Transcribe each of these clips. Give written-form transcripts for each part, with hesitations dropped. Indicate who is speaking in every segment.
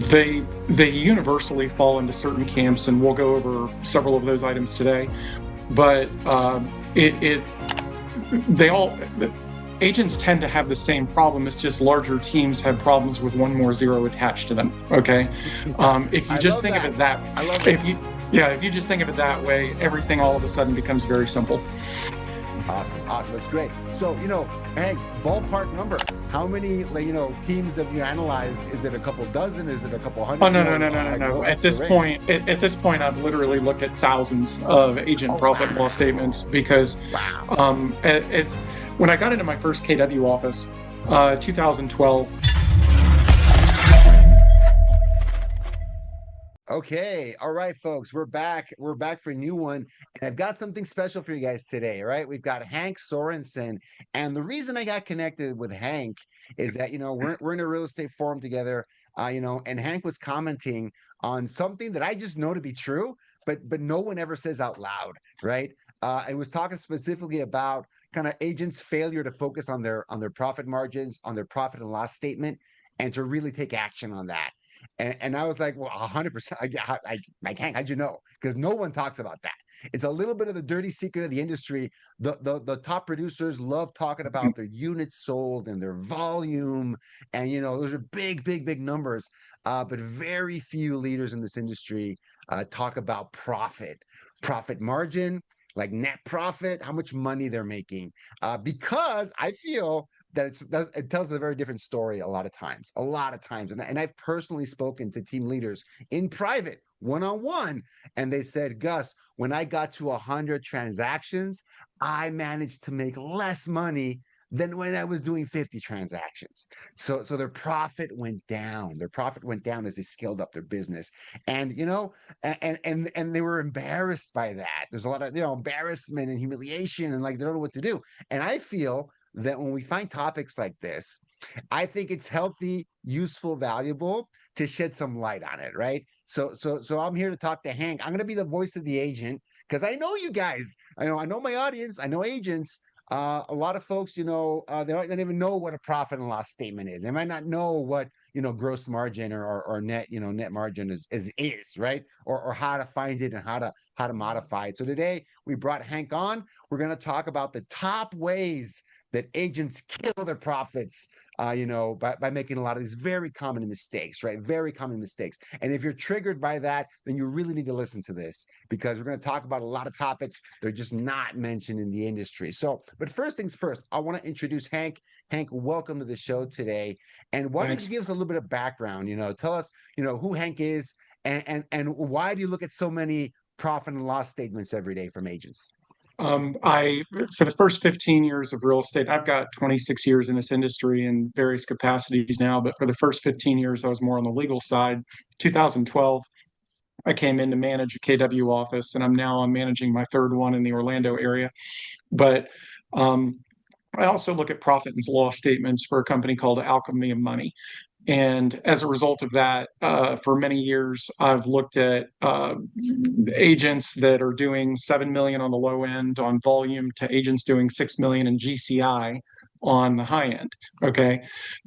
Speaker 1: They universally fall into certain camps, and we'll go over several of those items today. But they all agents tend to have the same problem. It's just larger teams have problems with one more zero attached to them. Okay, if you just think of it that,
Speaker 2: I love it.
Speaker 1: if you just think of it that way, everything all of a sudden becomes very simple.
Speaker 2: Awesome. That's great. So, Hank, ballpark number, how many, teams have you analyzed? Is it a couple dozen? Is it a couple hundred?
Speaker 1: Oh, no. At this point, I've literally looked at thousands of agent profit and loss statements because when I got into my first KW office, 2012.
Speaker 2: Okay. All right, folks, we're back. We're back for a new one. And I've got something special for you guys today, right? We've got Hank Sorensen. And the reason I got connected with Hank is that, we're in a real estate forum together, and Hank was commenting on something that I just know to be true, but no one ever says out loud, right? I was talking specifically about kind of agents' failure to focus on their profit margins, on their profit and loss statement, and to really take action on that. And I was like, well, 100%. Like, Hank, how'd you know? Because no one talks about that. It's a little bit of the dirty secret of the industry. The top producers love talking about their units sold and their volume. And, those are big numbers. But very few leaders in this industry talk about profit margin, like net profit, how much money they're making. Because I feel that it tells a very different story a lot of times. And I've personally spoken to team leaders in private, one-on-one, and they said, Gus, when I got to 100 transactions, I managed to make less money than when I was doing 50 transactions. So their profit went down. Their profit went down as they scaled up their business. And, and they were embarrassed by that. There's a lot of, embarrassment and humiliation, and like, they don't know what to do. And I feel that when we find topics like this, I think it's healthy, useful, valuable to shed some light on it, right? So I'm here to talk to Hank. I'm going to be the voice of the agent because I know you guys. I know my audience. I know agents. A lot of folks, they don't even know what a profit and loss statement is. They might not know what gross margin or net net margin is right, or how to find it and how to modify it. So today we brought Hank on. We're going to talk about the top ways that agents kill their profits, by making a lot of these very common mistakes, right? Very common mistakes. And if you're triggered by that, then you really need to listen to this because we're going to talk about a lot of topics that are just not mentioned in the industry. So, but first things first, I want to introduce Hank. Hank, welcome to the show today. And why don't you give us a little bit of background? Tell us, who Hank is and why do you look at so many profit and loss statements every day from agents?
Speaker 1: For the first 15 years of real estate, I've got 26 years in this industry in various capacities now, but for the first 15 years, I was more on the legal side. 2012, I came in to manage a KW office, and I'm managing my third one in the Orlando area. But I also look at profit and loss statements for a company called Alchemy of Money. And as a result of that, for many years, I've looked at agents that are doing 7 million on the low end on volume to agents doing 6 million in GCI on the high end. Okay.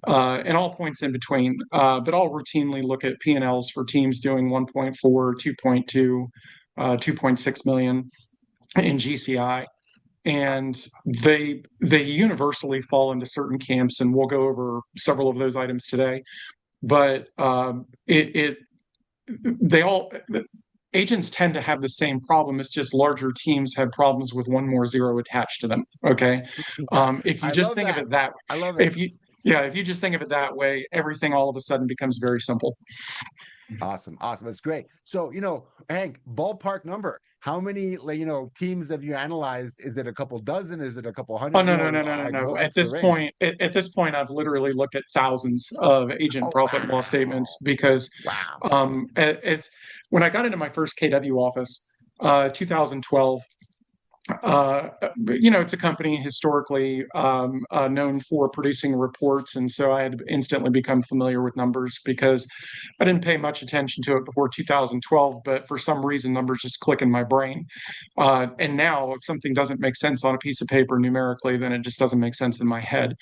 Speaker 1: And all points in between. But I'll routinely look at P&Ls for teams doing 1.4, 2.2, 2.6 million in GCI. And they universally fall into certain camps, and we'll go over several of those items today. But agents tend to have the same problem. It's just larger teams have problems with one more zero attached to them. Okay, if you just think of it that,
Speaker 2: I love it.
Speaker 1: If you just think of it that way, everything all of a sudden becomes very simple.
Speaker 2: Awesome. That's great. So, Hank, ballpark number, how many, teams have you analyzed? Is it a couple dozen? Is it a couple hundred?
Speaker 1: Oh, no. At this point, I've literally looked at thousands of agent profit and loss statements because when I got into my first KW office, 2012, it's a company historically known for producing reports, and so I had instantly become familiar with numbers because I didn't pay much attention to it before 2012, but for some reason numbers just click in my brain. And now if something doesn't make sense on a piece of paper numerically, then it just doesn't make sense in my head.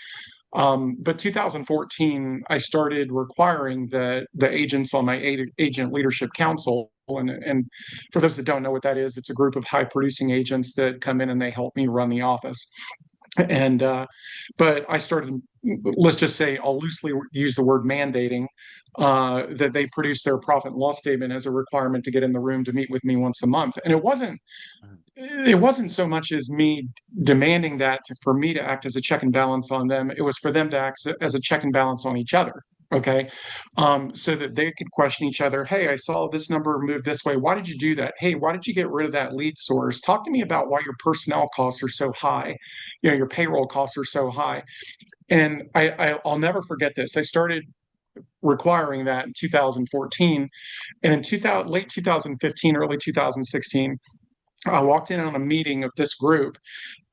Speaker 1: But 2014, I started requiring the agents on my agent leadership council. And for those that don't know what that is, it's a group of high producing agents that come in and they help me run the office. And but I started, let's just say, I'll loosely use the word mandating that they produce their profit and loss statement as a requirement to get in the room to meet with me once a month. And it wasn't so much as me demanding that for me to act as a check and balance on them. It was for them to act as a check and balance on each other. Okay. So that they could question each other. Hey, I saw this number move this way. Why did you do that? Hey, why did you get rid of that lead source? Talk to me about why your personnel costs are so high. Your payroll costs are so high. And I'll never forget this. I started requiring that in 2014. And in late 2015, early 2016, I walked in on a meeting of this group,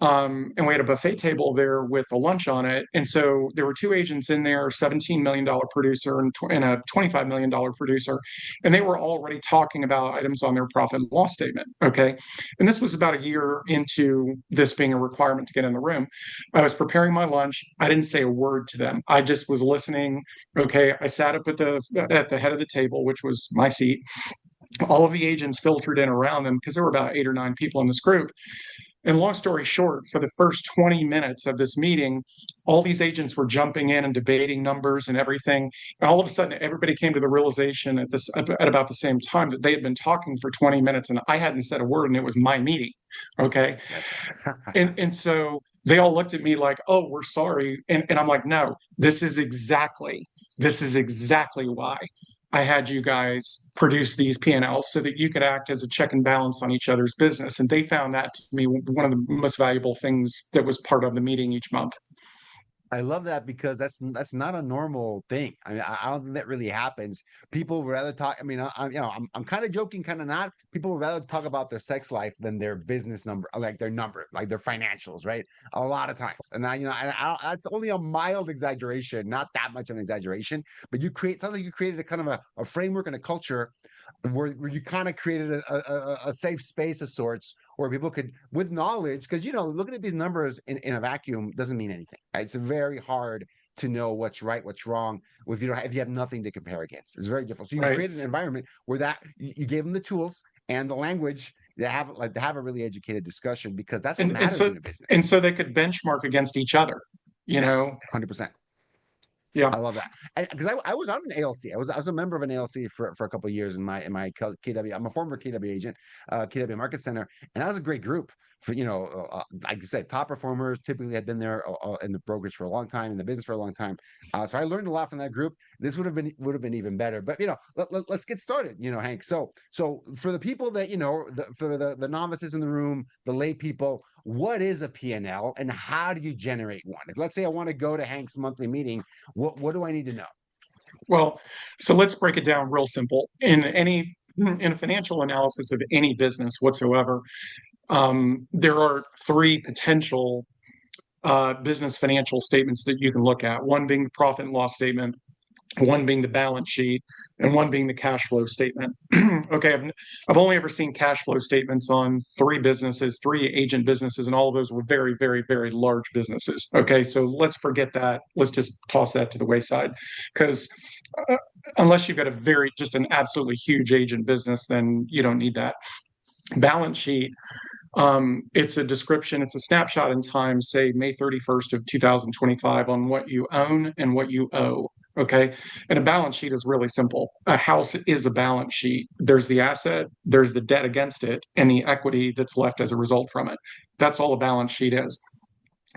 Speaker 1: and we had a buffet table there with a lunch on it. And so there were two agents in there, $17 million producer and a $25 million producer. And they were already talking about items on their profit and loss statement. Okay. And this was about a year into this being a requirement to get in the room. I was preparing my lunch. I didn't say a word to them. I just was listening. Okay. I sat up at the head of the table, which was my seat. All of the agents filtered in around them because there were about 8 or 9 people in this group. And long story short, for the first 20 minutes of this meeting, all these agents were jumping in and debating numbers and everything. And all of a sudden, everybody came to the realization at about the same time that they had been talking for 20 minutes and I hadn't said a word, and it was my meeting. Okay. And so they all looked at me like, oh, we're sorry. And I'm like, no, this is exactly why I had you guys produce these P&Ls so that you could act as a check and balance on each other's business. And they found that to be one of the most valuable things that was part of the meeting each month.
Speaker 2: I love that because that's not a normal thing. I mean, I don't think that really happens. People would rather talk. I mean, I'm kind of joking, kind of not. People would rather talk about their sex life than their business number, like their number, like their financials, right? A lot of times, and that's only a mild exaggeration, not that much of an exaggeration. But sounds like you created a kind of a framework and a culture where you kind of created a safe space of sorts where people could, with knowledge, because looking at these numbers in a vacuum doesn't mean anything. Right? It's very hard to know what's right, what's wrong if you have nothing to compare against. It's very difficult. So you created an environment where you gave them the tools and the language to have a really educated discussion, because that's what matters in a business.
Speaker 1: And so they could benchmark against each other.
Speaker 2: 100%.
Speaker 1: Yeah,
Speaker 2: I love that, because I was on an ALC. I was a member of an ALC for a couple of years in my KW. I'm a former KW agent, KW Market Center, and that was a great group. For like I said, top performers typically had been there in the brokerage for a long time, in the business for a long time. So I learned a lot from that group. This would have been even better. But let's get started. Hank. So for the people that for the novices in the room, the lay people, what is a P&L and how do you generate one? If, let's say I want to go to Hank's monthly meeting, what do I need to know?
Speaker 1: Well, so let's break it down real simple. In a financial analysis of any business whatsoever, there are 3 potential business financial statements that you can look at. One being the profit and loss statement, one being the balance sheet, and one being the cash flow statement. Okay, I've only ever seen cash flow statements on 3 businesses, 3 agent businesses, and all of those were very, very, very large businesses. Okay, so let's forget that. Let's just toss that to the wayside, because unless you've got just an absolutely huge agent business, then you don't need that. Balance sheet, it's a description, it's a snapshot in time, say May 31st of 2025, on what you own and what you owe. Okay. And a balance sheet is really simple. A house is a balance sheet. There's the asset, there's the debt against it, and the equity that's left as a result from it. That's all a balance sheet is.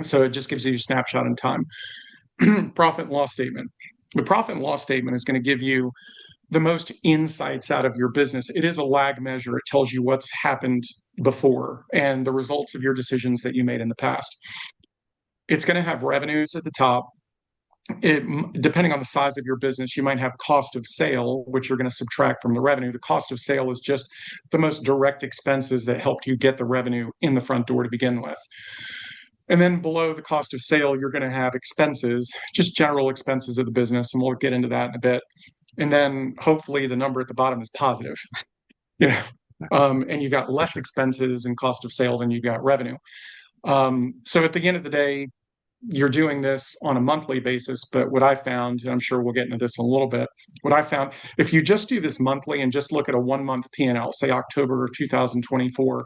Speaker 1: So it just gives you a snapshot in time. Profit and loss statement. The profit and loss statement is going to give you the most insights out of your business. It is a lag measure. It tells you what's happened before and the results of your decisions that you made in the past. It's going to have revenues at the top. Depending on the size of your business, you might have cost of sale, which you're going to subtract from the revenue. The cost of sale is just the most direct expenses that helped you get the revenue in the front door to begin with. And then below the cost of sale, you're going to have expenses, just general expenses of the business. And we'll get into that in a bit. And then hopefully the number at the bottom is positive. And you've got less expenses and cost of sale than you've got revenue. So at the end of the day, you're doing this on a monthly basis. But what I found, and I'm sure we'll get into this in a little bit, what I found, if you just do this monthly and just look at a 1 month P&L, say October of 2024,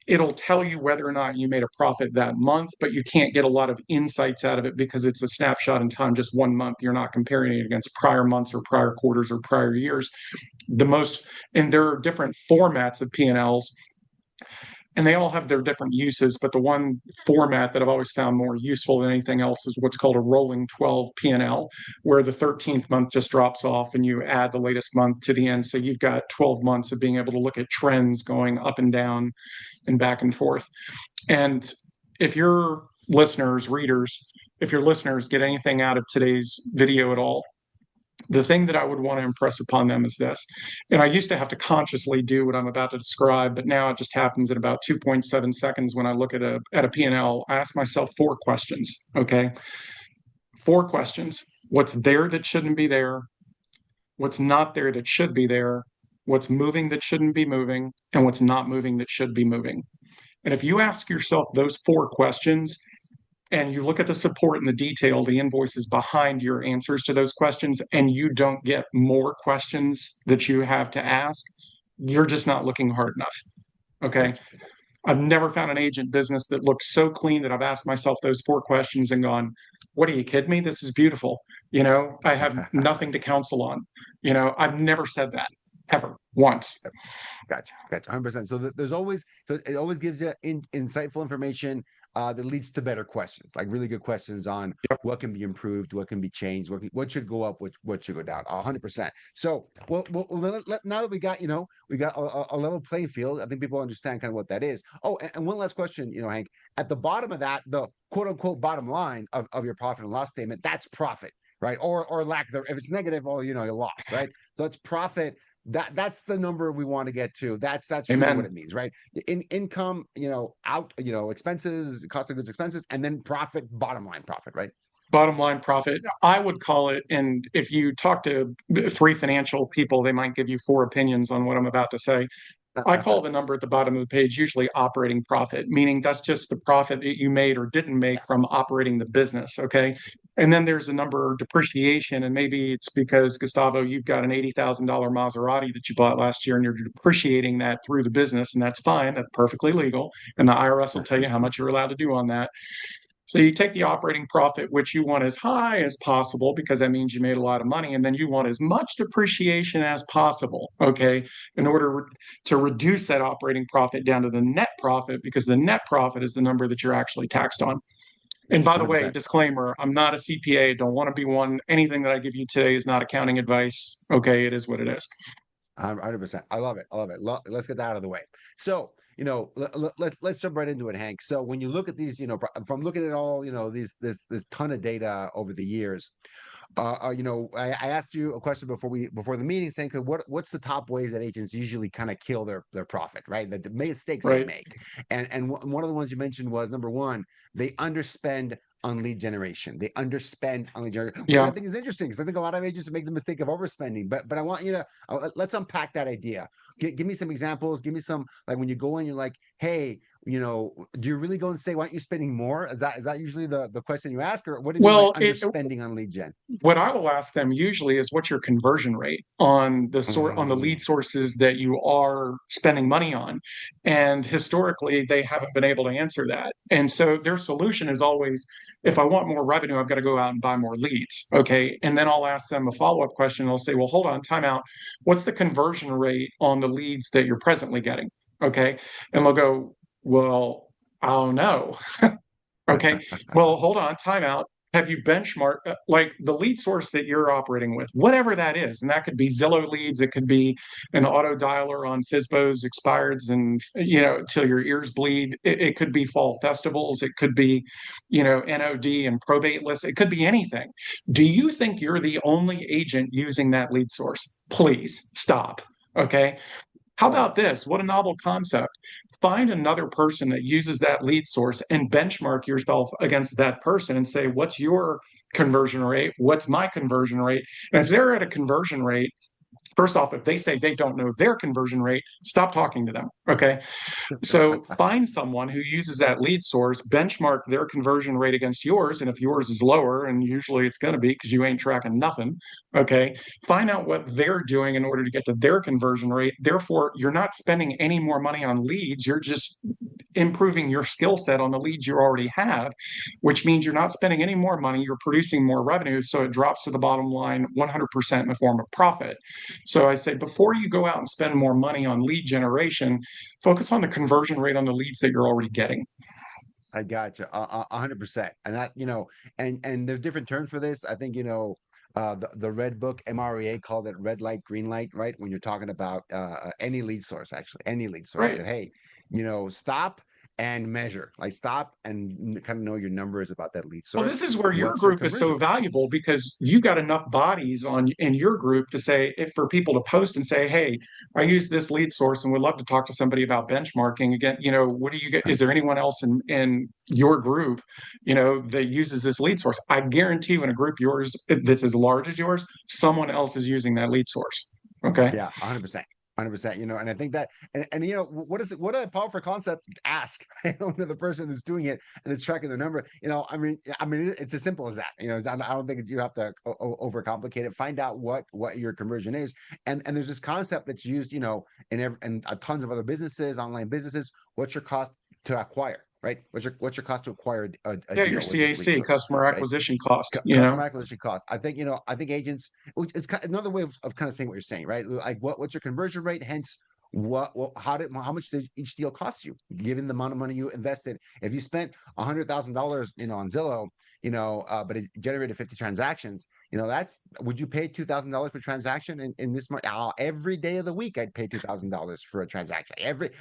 Speaker 1: it'll tell you whether or not you made a profit that month, but you can't get a lot of insights out of it because it's a snapshot in time, just 1 month. You're not comparing it against prior months or prior quarters or prior years. And there are different formats of P&Ls, and they all have their different uses, but the one format that I've always found more useful than anything else is what's called a rolling 12 P&L, where the 13th month just drops off and you add the latest month to the end. So you've got 12 months of being able to look at trends going up and down and back and forth. And if your listeners, readers, if your listeners get anything out of today's video at all, the thing that I would want to impress upon them is this. And I used to have to consciously do what I'm about to describe, but now it just happens in about 2.7 seconds when I look at a P&L. I ask myself 4 questions, okay? 4 questions. What's there that shouldn't be there? What's not there that should be there? What's moving that shouldn't be moving? And what's not moving that should be moving? And if you ask yourself those 4 questions, and you look at the support and the detail, the invoices behind your answers to those questions, and you don't get more questions that you have to ask, you're just not looking hard enough. Okay. I've never found an agent business that looked so clean that I've asked myself those 4 questions and gone, what are you kidding me? This is beautiful. I have nothing to counsel on. I've never said that ever once.
Speaker 2: Gotcha. 100%. So it always gives you insightful information that leads to better questions, like really good questions on what can be improved, what can be changed, what should go up, what should go down. 100%. So, well, now that we got a level playing field, I think people understand kind of what that is. Oh, and one last question, Hank, at the bottom of that, the quote unquote bottom line of your profit and loss statement, that's profit, right? Or lack thereof. If it's negative, well, you loss, right? So it's profit. That's the number we want to get to. That's really what it means, right? Income, expenses, cost of goods, expenses, and then profit, bottom line profit, right?
Speaker 1: Bottom line profit, I would call it. And if you talk to 3 financial people, they might give you 4 opinions on what I'm about to say. I call the number at the bottom of the page usually operating profit, meaning that's just the profit that you made or didn't make from operating the business. Okay. And then there's a number depreciation. And maybe it's because, Gustavo, you've got an $80,000 Maserati that you bought last year and you're depreciating that through the business. And that's fine. That's perfectly legal. And the IRS will tell you how much you're allowed to do on that. So you take the operating profit, which you want as high as possible because that means you made a lot of money, and then you want as much depreciation as possible, okay, in order to reduce that operating profit down to the net profit, because the net profit is the number that you're actually taxed on. And by the way, disclaimer, I'm not a CPA, don't want to be one. Anything that I give you today is not accounting advice. Okay, it is what it is.
Speaker 2: 100%. I love it. Let's get that out of the way. So, let's jump right into it, Hank. So when you look at these, from looking at all, this ton of data over the years, I asked you a question before the meeting saying, what's the top ways that agents usually kind of kill their profit, right? The mistakes they make. And one of the ones you mentioned was, number one, they underspend on lead generation. They underspend on lead generation, which I think is interesting because I think a lot of agents make the mistake of overspending. But I want you to let's unpack that idea. Give me some examples. Give me some, like, when you go in, you're like, hey, do you really go and say, why aren't you spending more? Is that usually the question you ask, or what do you mean by underspending on lead gen?
Speaker 1: What I will ask them usually is, what's your conversion rate on the lead sources that you are spending money on? And historically, they haven't been able to answer that. And so their solution is always, if I want more revenue, I've got to go out and buy more leads. Okay. And then I'll ask them a follow-up question. I'll say, well, hold on, time out. What's the conversion rate on the leads that you're presently getting? Okay. And they'll go, well, I don't know. Okay. Well, hold on, time out. Have you benchmarked like the lead source that you're operating with, whatever that is? And that could be Zillow leads. It could be an auto dialer on FSBOs expireds and, till your ears bleed. It could be fall festivals. It could be, NOD and probate lists. It could be anything. Do you think you're the only agent using that lead source? Please stop. Okay. How about this? What a novel concept. Find another person that uses that lead source and benchmark yourself against that person and say, what's your conversion rate? What's my conversion rate? And if they're at a conversion rate First off, if they say they don't know their conversion rate, stop talking to them. Okay. So find someone who uses that lead source, benchmark their conversion rate against yours. And if yours is lower, and usually it's going to be because you ain't tracking nothing, okay, find out what they're doing in order to get to their conversion rate. Therefore, you're not spending any more money on leads. You're just improving your skill set on the leads you already have, which means you're not spending any more money. You're producing more revenue. So it drops to the bottom line 100% in the form of profit. So I say, before you go out and spend more money on lead generation, focus on the conversion rate on the leads that you're already getting.
Speaker 2: I got you 100%. And that, and there's different terms for this. I think, the red book MREA called it red light, green light, right? When you're talking about any lead source, actually, any lead source.
Speaker 1: Right.
Speaker 2: Said, hey, stop and measure, like stop and kind of know your numbers about that lead source.
Speaker 1: Well, this is where your group is so valuable, because you got enough bodies in your group to say, for people to post and say, hey, I use this lead source and would love to talk to somebody about benchmarking. Again, what do you get? Is there anyone else in your group, that uses this lead source? I guarantee you, in a group yours that's as large as yours, someone else is using that lead source. Okay.
Speaker 2: Yeah, 100%. 100%, and I think that, and what a powerful concept. Ask the person that's doing it and that's tracking their number. I mean, it's as simple as that. I don't think you have to overcomplicate it. Find out what your conversion is, and there's this concept that's used, in tons of other businesses, online businesses. What's your cost to acquire? Right? What's your cost to acquire a deal
Speaker 1: your CAC, customer acquisition cost.
Speaker 2: Customer acquisition cost. I think agents. It's another way of kind of saying what you're saying, right? Like what's your conversion rate? Hence, how much does each deal cost you, given the amount of money you invested? If you spent $100,000, on Zillow, but it generated 50 transactions, would you pay $2,000 per transaction in this month? Every day of the week, I'd pay $2,000 for a transaction.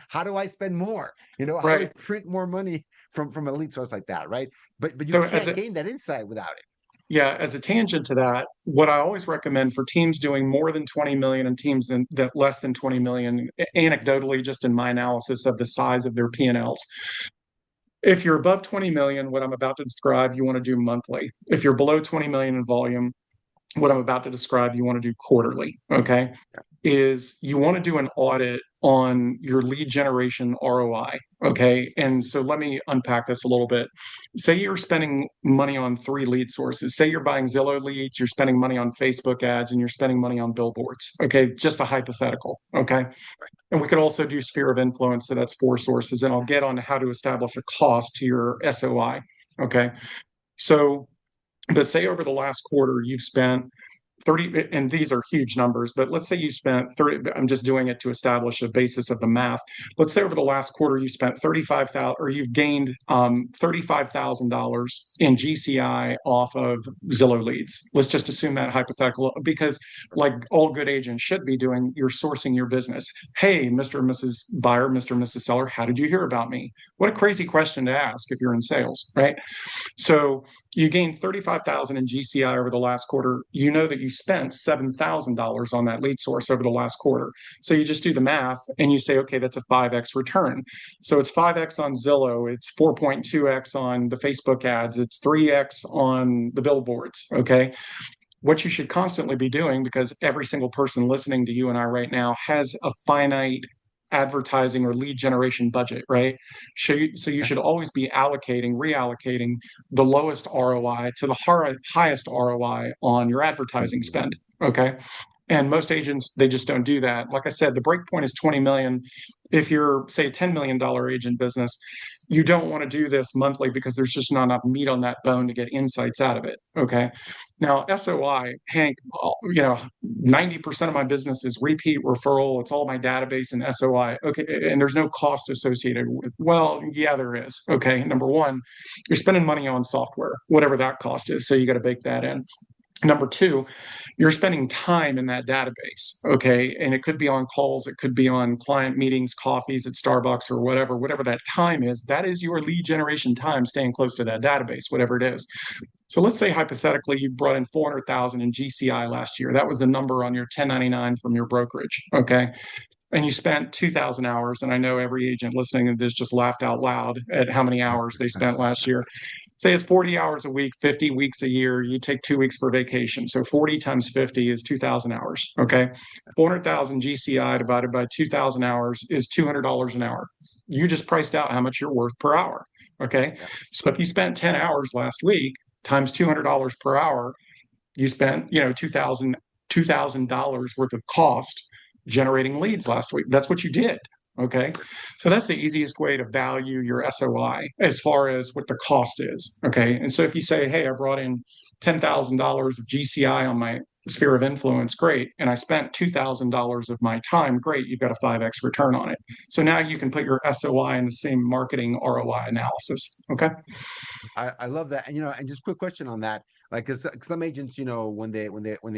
Speaker 2: How do I spend more? How do I print more money from a lead source like that, right? But you can't gain that insight without it.
Speaker 1: Yeah, as a tangent to that, what I always recommend for teams doing more than 20 million and teams that less than 20 million, anecdotally, just in my analysis of the size of their P&Ls, if you're above 20 million, what I'm about to describe, you want to do monthly. If you're below 20 million in volume, what I'm about to describe, you want to do quarterly. Okay. Is you want to do an audit on your lead generation ROI. Okay. And so let me unpack this a little bit. Say you're spending money on 3 lead sources. Say you're buying Zillow leads, you're spending money on Facebook ads, and you're spending money on billboards. Okay. Just a hypothetical. Okay. And we could also do sphere of influence. So that's 4 sources. And I'll get on how to establish a cost to your SOI. Okay. So, but say over the last quarter, you've spent 30, and these are huge numbers, but let's say you spent 30, I'm just doing it to establish a basis of the math. Let's say over the last quarter, you spent 35,000, or you've gained $35,000 in GCI off of Zillow leads. Let's just assume that hypothetical, because like all good agents should be doing, you're sourcing your business. Hey, Mr. and Mrs. Buyer, Mr. and Mrs. Seller, how did you hear about me? What a crazy question to ask if you're in sales, right? So you gained 35,000 in GCI over the last quarter. You know that you spent $7,000 on that lead source over the last quarter. So you just do the math and you say, okay, that's a 5x return. So it's 5x on Zillow, it's 4.2x on the Facebook ads, it's 3x on the billboards. Okay. What you should constantly be doing, because every single person listening to you and I right now has a finite advertising or lead generation budget, right? So you should always be reallocating the lowest ROI to the highest ROI on your advertising spend. Okay. And most agents, they just don't do that. Like I said, the break point is 20 million. If you're, say, a $10 million agent business, you don't want to do this monthly because there's just not enough meat on that bone to get insights out of it. Okay. Now, SOI, Hank, 90% of my business is repeat referral. It's all my database and SOI. Okay. And there's no cost associated with, well, yeah, there is. Okay. Number one, you're spending money on software, whatever that cost is. So you got to bake that in. Number two, you're spending time in that database, okay? And it could be on calls, it could be on client meetings, coffees at Starbucks or whatever that time is. That is your lead generation time staying close to that database, whatever it is. So let's say hypothetically you brought in 400,000 in GCI last year. That was the number on your 1099 from your brokerage, okay? And you spent 2,000 hours, and I know every agent listening to this just laughed out loud at how many hours they spent last year. say it's 40 hours a week, 50 weeks a year. You take 2 weeks for vacation. So 40 times 50 is 2,000 hours. Okay. 400,000 GCI divided by 2,000 hours is $200 an hour. You just priced out how much you're worth per hour. Okay.
Speaker 2: Yeah.
Speaker 1: So if you spent 10 hours last week times $200 per hour, you spent, $2,000 worth of cost generating leads last week. That's what you did. Okay. So that's the easiest way to value your SOI as far as what the cost is. Okay. And so if you say, hey, I brought in $10,000 of GCI on my sphere of influence, great. And I spent $2,000 of my time, great. You've got a 5X return on it. So now you can put your SOI in the same marketing ROI analysis. Okay.
Speaker 2: I love that. And and just quick question on that. Like, because some agents, when they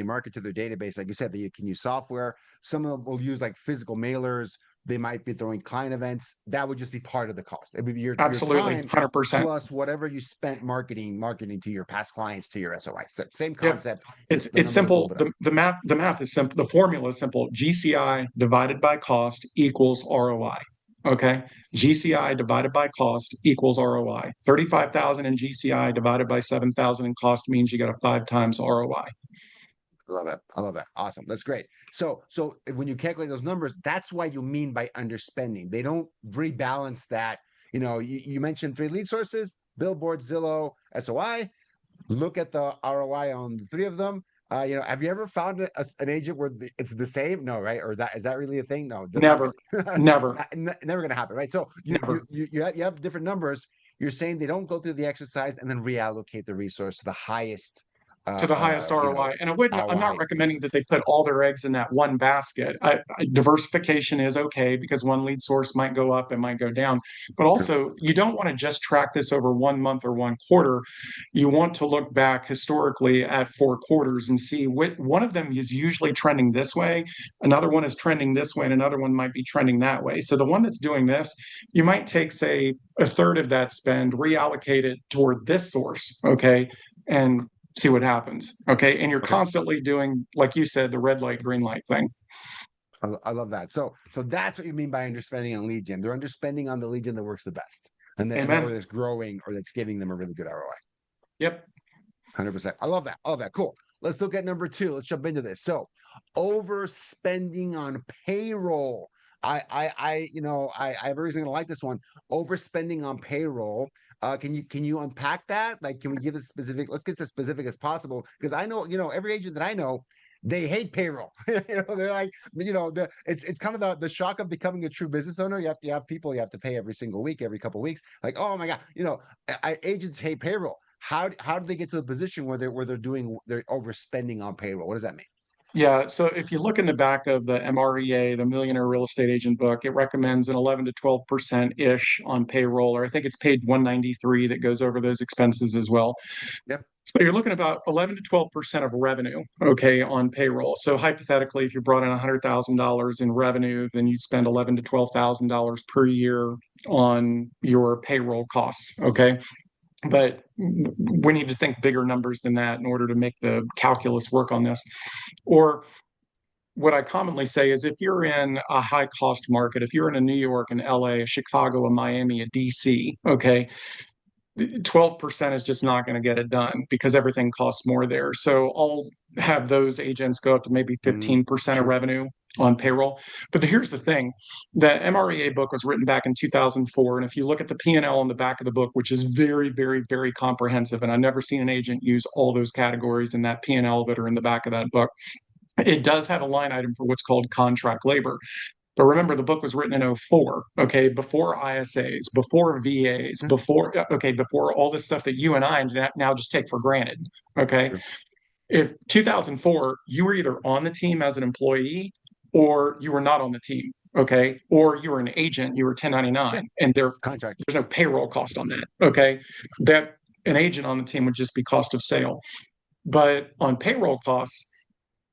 Speaker 2: market to their database, like you said, they can use software. Some of them will use like physical mailers. They might be throwing client events. That would just be part of the cost. It would be your
Speaker 1: Absolutely,
Speaker 2: time
Speaker 1: 100%.
Speaker 2: plus whatever you spent marketing to your past clients, to your SOI. So same concept.
Speaker 1: Yep. It's simple. The math is simple. The formula is simple. GCI divided by cost equals ROI. Okay. GCI divided by cost equals ROI. 35,000 in GCI divided by 7,000 in cost means you got a 5 times ROI.
Speaker 2: I love it. I love that. Awesome. That's great. So when you calculate those numbers, that's why you mean by underspending. They don't rebalance that. You mentioned 3 lead sources: Billboard, Zillow, SOI. Look at the ROI on the 3 of them. Have you ever found an agent where it's the same? No, right? Or is that really a thing? No,
Speaker 1: never, never,
Speaker 2: never going to happen, right? So you have different numbers. You're saying they don't go through the exercise and then reallocate the resource to the highest
Speaker 1: ROI. And I'm not recommending that they put all their eggs in that one basket. Diversification is okay because one lead source might go up and might go down. But also, you don't want to just track this over 1 month or 1 quarter. You want to look back historically at 4 quarters and see one of them is usually trending this way, another one is trending this way, and another one might be trending that way. So the one that's doing this, you might take, say, a third of that spend, reallocate it toward this source, okay, and see what happens. Okay. And you're constantly doing, like you said, the red light, green light thing.
Speaker 2: I love that. So that's what you mean by underspending on lead gen. They're underspending on the lead gen that works the best. And then or that's growing or that's giving them a really good ROI.
Speaker 1: Yep.
Speaker 2: 100%. I love that. All that. Cool. Let's look at number 2. Let's jump into this. So overspending on payroll. I have a reason to like this one. Overspending on payroll. Can you unpack that? Like, can we give a specific? Let's get as specific as possible, because I know every agent that I know, they hate payroll. They're like, it's kind of the shock of becoming a true business owner. You have people you have to pay every single week, every couple of weeks. Like, oh my god, agents hate payroll. How do they get to the position where they're overspending on payroll? What does that mean?
Speaker 1: Yeah. So if you look in the back of the MREA, the Millionaire Real Estate Agent book, it recommends an 11 to 12% ish on payroll, or I think it's page 193 that goes over those expenses as well.
Speaker 2: Yep.
Speaker 1: So you're looking about 11 to 12% of revenue, okay, on payroll. So hypothetically, if you brought in $100,000 in revenue, then you'd spend $11 to $12,000 per year on your payroll costs, okay? But we need to think bigger numbers than that in order to make the calculus work on this. Or what I commonly say is, if you're in a high cost market, if you're in a New York, an LA, a Chicago, a Miami, a DC, okay, 12% is just not going to get it done because everything costs more there. So I'll have those agents go up to maybe 15% of revenue on payroll. But here's the thing: the MREA book was written back in 2004. And if you look at the P&L on the back of the book, which is very, very, very comprehensive, and I've never seen an agent use all those categories in that P&L that are in the back of that book, it does have a line item for what's called contract labor. But remember, the book was written in 04, okay, before ISAs, before VAs, before all this stuff that you and I now just take for granted, okay? Sure. If 2004, you were either on the team as an employee or you were not on the team, okay? Or you were an agent, you were 1099, and there's no payroll cost on that, okay? That an agent on the team would just be cost of sale. But on payroll costs,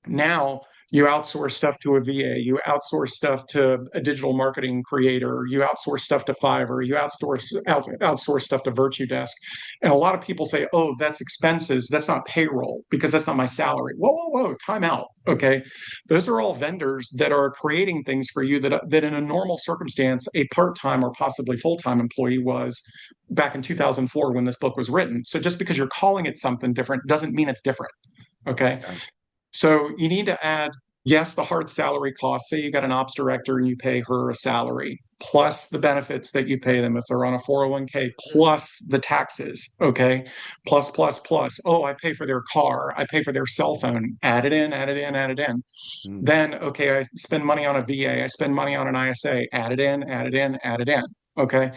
Speaker 1: now You outsource stuff to a VA, you outsource stuff to a digital marketing creator, you outsource stuff to Fiverr, you outsource stuff to Virtue Desk. And a lot of people say, oh, that's expenses. That's not payroll because that's not my salary. Whoa, whoa, whoa, time out. Okay. Those are all vendors that are creating things for you that in a normal circumstance, a part-time or possibly full-time employee was back in 2004 when this book was written. So just because you're calling it something different doesn't mean it's different. Okay.
Speaker 2: Yeah.
Speaker 1: So you need to add, yes, the hard salary costs. Say you got an ops director and you pay her a salary, plus the benefits that you pay them if they're on a 401k, plus the taxes. Okay. Plus, plus, plus. Oh, I pay for their car. I pay for their cell phone. Add it in, add it in, add it in. Then, okay, I spend money on a VA. I spend money on an ISA. Add it in, add it in, add it in. Okay.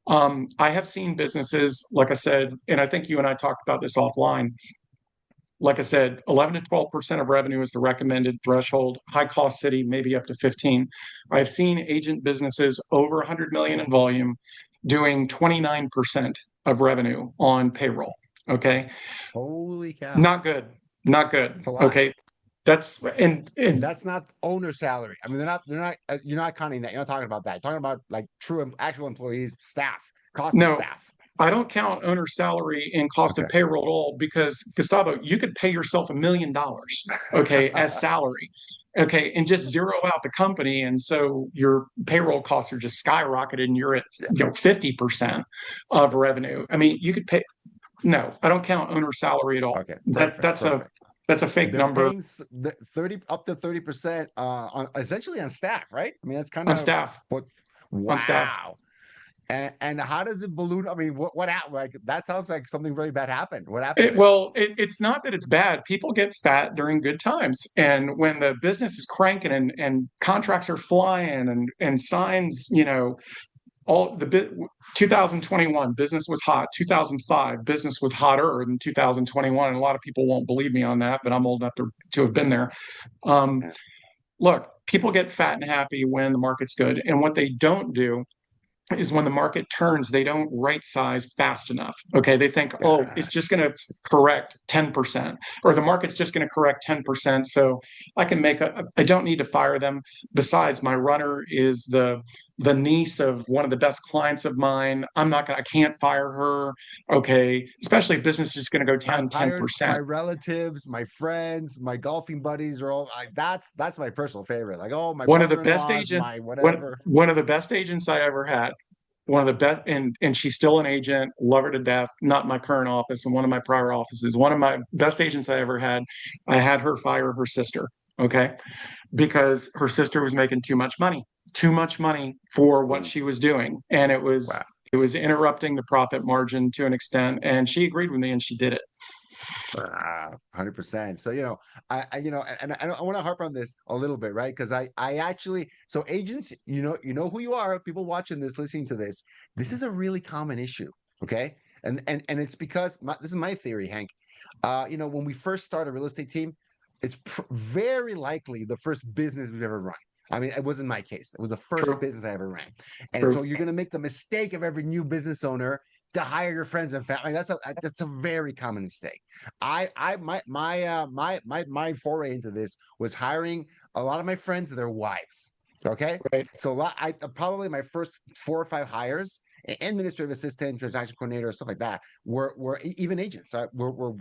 Speaker 1: I have seen businesses, like I said, and I think you and I talked about this offline. Like I said, 11 to 12% of revenue is the recommended threshold. High cost city, maybe up to 15. I've seen agent businesses over 100 million in volume doing 29% of revenue on payroll. Okay.
Speaker 2: Holy cow.
Speaker 1: Not good. Not good. Okay. That's and
Speaker 2: that's not owner salary. I mean, they're not, you're not counting that. You're not talking about that. You're talking about like true actual employees, staff, cost of staff.
Speaker 1: I don't count owner salary in cost of payroll at all because, Gustavo, you could pay yourself $1 million, okay, as salary, okay, and just zero out the company. And so your payroll costs are just skyrocketed and you're at 50% of revenue. I mean, you could pay. No, I don't count owner salary at all.
Speaker 2: Okay,
Speaker 1: That's a fake number.
Speaker 2: 30 up to 30% on essentially on staff, right? I mean, that's kind of
Speaker 1: on staff.
Speaker 2: Wow.
Speaker 1: On staff.
Speaker 2: And how does it balloon? I mean, what happened? Like that sounds like something really bad happened. What happened?
Speaker 1: It's not that it's bad. People get fat during good times, and when the business is cranking and contracts are flying and signs, all the 2021 business was hot. 2005 business was hotter than 2021, and a lot of people won't believe me on that, but I'm old enough to have been there. Look, people get fat and happy when the market's good, and what they don't do is when the market turns, they don't right size fast enough. Okay. They think, oh, it's just going to correct 10%, or the market's just going to correct 10%. So I can I don't need to fire them. Besides, my runner is the niece of one of the best clients of mine. I can't fire her. Okay. Especially if business is just going to go down 10%.
Speaker 2: My relatives, my friends, my golfing buddies are all like, that's my personal favorite. Like, oh, my
Speaker 1: one of the best agents,
Speaker 2: my whatever.
Speaker 1: One of the best agents I ever had. One of the best, and she's still an agent, love her to death, not my current office and one of my prior offices. One of my best agents I ever had, I had her fire her sister, okay? Because her sister was making too much money for what she was doing. And it was interrupting the profit margin to an extent. And she agreed with me and she did it.
Speaker 2: 100%. So, I want to harp on this a little bit, right? Because I actually, so agents, you know who you are, people watching this, listening to this, this is a really common issue. Okay. And it's because this is my theory, Hank. When we first start a real estate team, it's very likely the first business we've ever run. I mean, it wasn't my case. It was the first business I ever ran. And so you're going to make the mistake of every new business owner to hire your friends and family. That's a very common mistake. My foray into this was hiring a lot of my friends and their wives. Okay.
Speaker 1: Right.
Speaker 2: So probably my first 4 or 5 hires, administrative assistant, transaction coordinator, stuff like that, were even agents. Were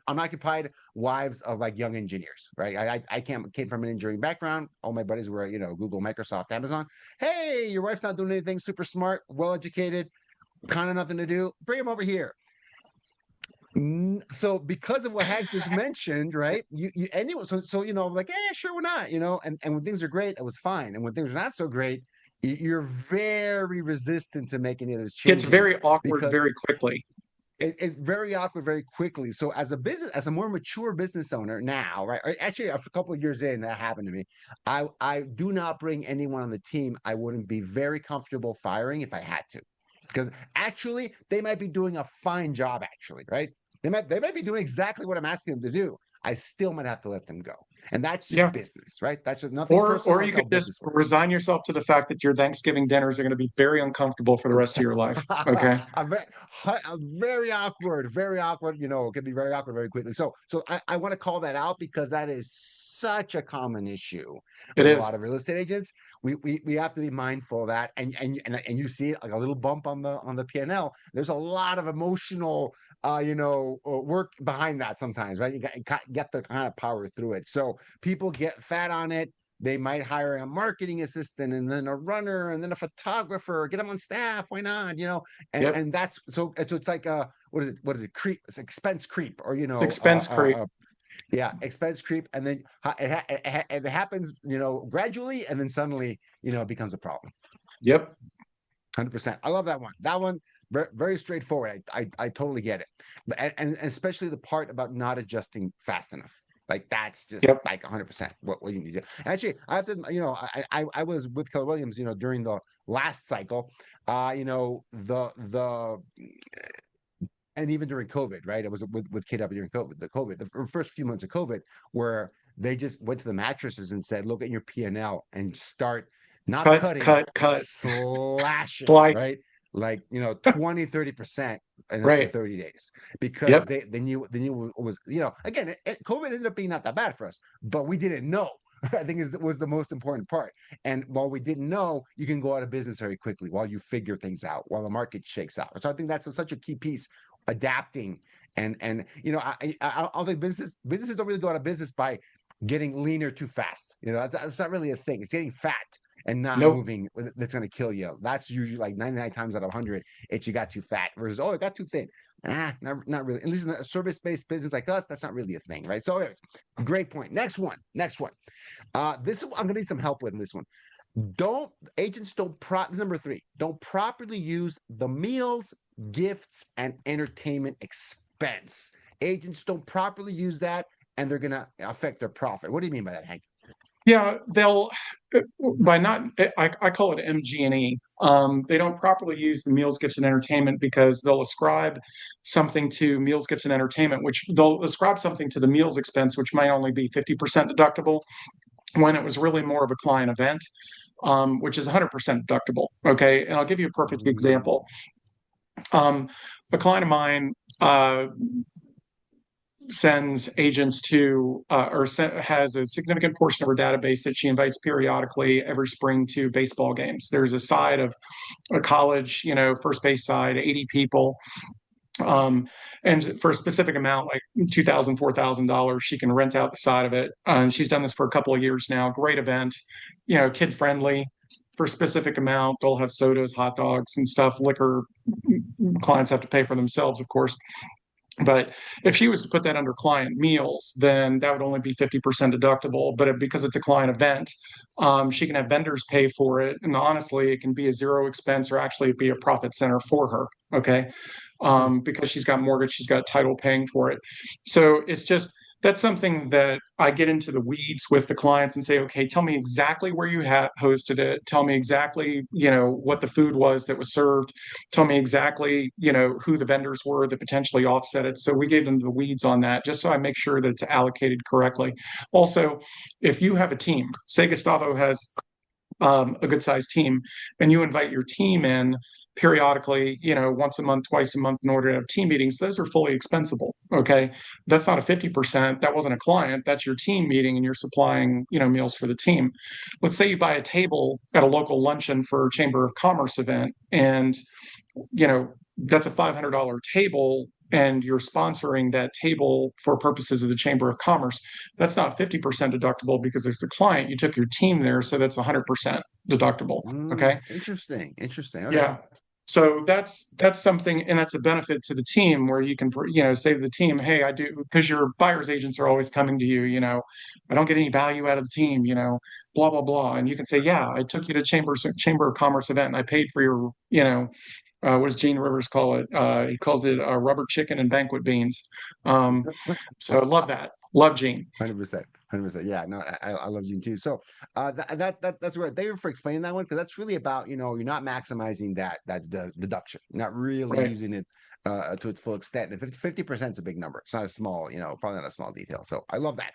Speaker 2: unoccupied wives of like young engineers, right? I came from an engineering background. All my buddies were, Google, Microsoft, Amazon. Hey, your wife's not doing anything, super smart, well educated, kind of nothing to do. Bring them over here. So because of what Hank just mentioned, right? Like, sure, we're not, and when things are great, that was fine. And when things are not so great, you're very resistant to make any of those changes.
Speaker 1: It's very awkward very quickly.
Speaker 2: It's very awkward very quickly. So as a more mature business owner now, right? Actually, a couple of years in, that happened to me. I do not bring anyone on the team I wouldn't be very comfortable firing if I had to. Because actually, they might be doing a fine job, actually, right? They might be doing exactly what I'm asking them to do. I still might have to let them go. And that's just business, right? That's just nothing personal.
Speaker 1: Or you could just resign yourself to the fact that your Thanksgiving dinners are going to be very uncomfortable for the rest of your life. Okay.
Speaker 2: Very awkward, very awkward. It could be very awkward very quickly. So I want to call that out because that is such a common issue
Speaker 1: It
Speaker 2: with a
Speaker 1: is.
Speaker 2: lot of real estate agents. We have to be mindful of that, and you see like a little bump on the P&L. There's a lot of emotional, work behind that sometimes, right? You get to kind of power through it. So people get fat on it. They might hire a marketing assistant and then a runner and then a photographer, get them on staff. Why not?
Speaker 1: Yep.
Speaker 2: And that's so it's like what is it? What is it? Creep. It's expense creep, or
Speaker 1: It's expense creep.
Speaker 2: yeah, expense creep, and then it happens, gradually, and then suddenly, it becomes a problem.
Speaker 1: Yep.
Speaker 2: 100%. I love that one. That one, very, very straightforward. I totally get it, and especially the part about not adjusting fast enough. Like that's just
Speaker 1: Yep.
Speaker 2: like 100% what you need to do. Actually, I have to, I was with Keller Williams, during the last cycle, the and even during COVID, right? It was with KW during COVID, the first few months of COVID, where they just went to the mattresses and said, look at your P&L and start not cutting, but
Speaker 1: Cut.
Speaker 2: slashing,
Speaker 1: Like,
Speaker 2: right? Like, 20, 30% in
Speaker 1: right.
Speaker 2: 30 days, because
Speaker 1: Yep.
Speaker 2: they knew it was, again, COVID ended up being not that bad for us, but we didn't know. I think was the most important part. And while we didn't know, you can go out of business very quickly while you figure things out, while the market shakes out. So I think that's such a key piece, adapting. And I don't think businesses don't really go out of business by getting leaner too fast. That's not really a thing. It's getting fat and not
Speaker 1: Nope.
Speaker 2: moving that's going to kill you. That's usually like 99 times out of 100. It's you got too fat versus, it got too thin. Not really. At least in a service-based business like us, that's not really a thing, right? So anyways, great point. Next one. This I'm going to need some help with this one. This is number 3. Don't properly use the meals, gifts, and entertainment expense. Agents don't properly use that, and they're going to affect their profit. What do you mean by that, Hank?
Speaker 1: Yeah, they'll by not. I call it MG&E. They don't properly use the meals, gifts, and entertainment because they'll ascribe something to meals, gifts, and entertainment, which they'll ascribe something to the meals expense, which might only be 50% deductible, when it was really more of a client event, which is 100% deductible. Okay, and I'll give you a perfect example. A client of mine sends agents to has a significant portion of her database that she invites periodically every spring to baseball games. There's a side of a college, first base side, 80 people. And for a specific amount, like $2,000, $4,000, she can rent out the side of it. And she's done this for a couple of years now. Great event, kid friendly. For a specific amount, they'll have sodas, hot dogs, and stuff. Liquor, clients have to pay for themselves, of course. But if she was to put that under client meals, then that would only be 50% deductible. But because it's a client event, she can have vendors pay for it. And honestly, it can be a zero expense, or actually be a profit center for her. Okay. Because she's got mortgage, she's got title paying for it. So that's something that I get into the weeds with the clients and say, okay, tell me exactly where you hosted it. Tell me exactly, what the food was that was served. Tell me exactly, who the vendors were that potentially offset it. So we gave them the weeds on that, just so I make sure that it's allocated correctly. Also, if you have a team, say Gustavo has a good sized team, and you invite your team in periodically, once a month, twice a month, in order to have team meetings, those are fully expensable. Okay. That's not a 50%. That wasn't a client. That's your team meeting, and you're supplying, meals for the team. Let's say you buy a table at a local luncheon for a Chamber of Commerce event, and, that's a $500 table, and you're sponsoring that table for purposes of the Chamber of Commerce. That's not 50% deductible because it's the client. You took your team there, so that's 100% deductible. Okay.
Speaker 2: Interesting. Okay.
Speaker 1: Yeah. So that's something, and that's a benefit to the team, where you can, say to the team, hey, I do, because your buyer's agents are always coming to you, I don't get any value out of the team, blah, blah, blah. And you can say, yeah, I took you to Chamber of Commerce event, and I paid for your, what does Gene Rivers call it? He calls it rubber chicken and banquet beans. So I love that. Love Gene.
Speaker 2: 100%. 100%. Yeah, no, I love Gene too. So that's great. Thank you for explaining that one, because that's really about, you're not maximizing that deduction, not really using it to its full extent. And 50% is a big number. It's not a small, probably not a small detail. So I love that.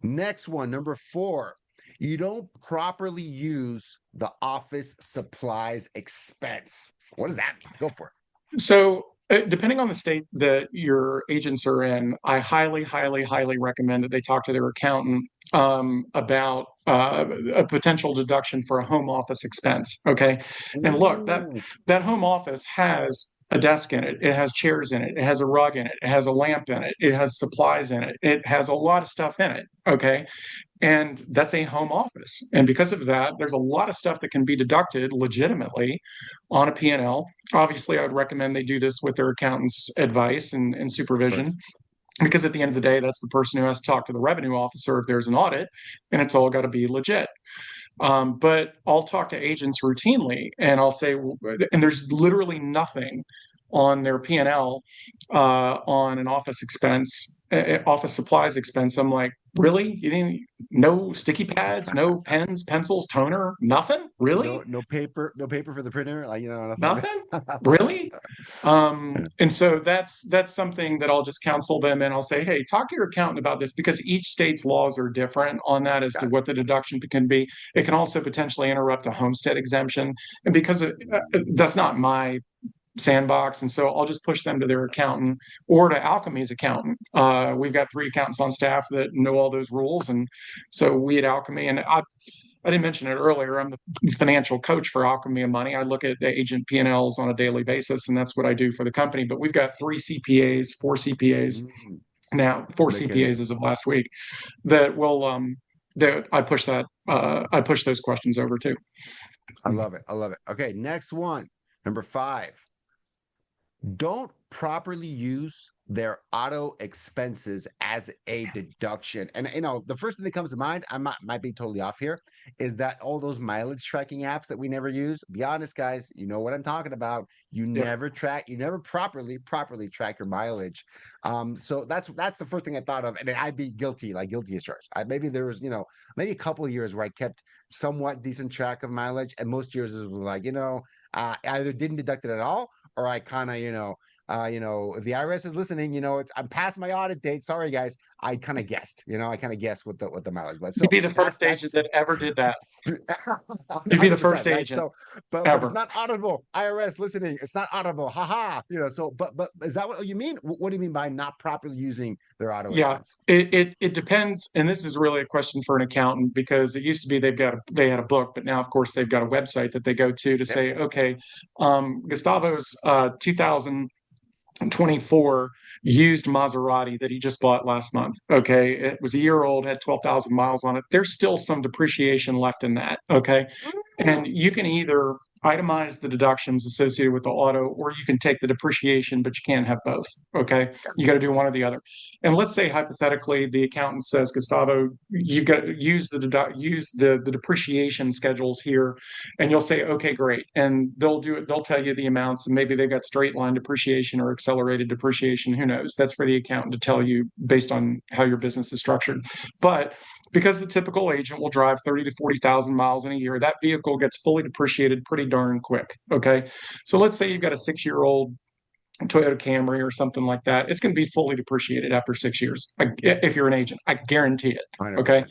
Speaker 2: Next one, number 4. You don't properly use the office supplies expense. What does that mean? Go for it.
Speaker 1: So depending on the state that your agents are in, I highly, highly, highly recommend that they talk to their accountant about a potential deduction for a home office expense. Okay. And look, that home office has a desk in it. It has chairs in it. It has a rug in it. It has a lamp in it. It has supplies in it. It has a lot of stuff in it. Okay. And that's a home office. And because of that, there's a lot of stuff that can be deducted legitimately on a P&L. Obviously, I would recommend they do this with their accountant's advice and supervision, because at the end of the day, that's the person who has to talk to the revenue officer if there's an audit, and it's all got to be legit. But I'll talk to agents routinely, and I'll say, and there's literally nothing on their P&L on an office expense, office supplies expense. I'm like, really? You didn't? No sticky pads, no pens, pencils, toner, nothing? Really?
Speaker 2: No paper for the printer, like,
Speaker 1: nothing. Really? And so that's something that I'll just counsel them, and I'll say, hey, talk to your accountant about this, because each state's laws are different on that as to what the deduction can be. It can also potentially interrupt a homestead exemption, and because that's not my sandbox, and so I'll just push them to their accountant or to 𝐿𝐭𝐝's accountant. We've got 3 accountants on staff that know all those rules, and so we at 𝐿𝐭𝐝, and I didn't mention it earlier, I'm the financial coach for 𝐿𝐭𝐝 Money. I look at the agent P&Ls on a daily basis, and that's what I do for the company. But we've got 3 CPAs, 4 CPAs now, 4 CPAs as of last week, that will that I push those questions over to.
Speaker 2: I love it. I love it. Okay, next one, number 5. Don't properly use their auto expenses as a deduction. And the first thing that comes to mind, I might be totally off here, is that all those mileage tracking apps that we never use. Be honest, guys, you know what I'm talking about. You never properly track your mileage. So that's the first thing I thought of, and I'd be guilty as charged. Maybe there was maybe a couple of years where I kept somewhat decent track of mileage, and most years it was like I either didn't deduct it at all, or I kind of if the IRS is listening, I'm past my audit date. Sorry, guys. I kind of guessed. I kind of guessed what the mileage was. So
Speaker 1: you'd be the first agent that ever did that. You'd be the first agent.
Speaker 2: Right? So, but it's not auditable. IRS listening, it's not auditable. Haha. So, but is that what you mean? What do you mean by not properly using their auto expense?
Speaker 1: It depends, and this is really a question for an accountant, because it used to be they had a book, but now of course they've got a website that they go to say, okay, Gustavo's 2024 used Maserati that he just bought last month. Okay. It was a year old, had 12,000 miles on it. There's still some depreciation left in that. Okay. And you can either itemize the deductions associated with the auto, or you can take the depreciation, but you can't have both. Okay. You got to do one or the other. And let's say hypothetically, the accountant says, Gustavo, you've got to use the depreciation schedules here. And you'll say, okay, great. And they'll do it. They'll tell you the amounts, and maybe they've got straight line depreciation or accelerated depreciation. Who knows? That's for the accountant to tell you based on how your business is structured. But because the typical agent will drive 30 to 40,000 miles in a year, that vehicle gets fully depreciated pretty darn quick. Okay. So let's say you've got a 6-year-old Toyota Camry or something like that. It's going to be fully depreciated after 6 years. If you're an agent, I guarantee it. Okay.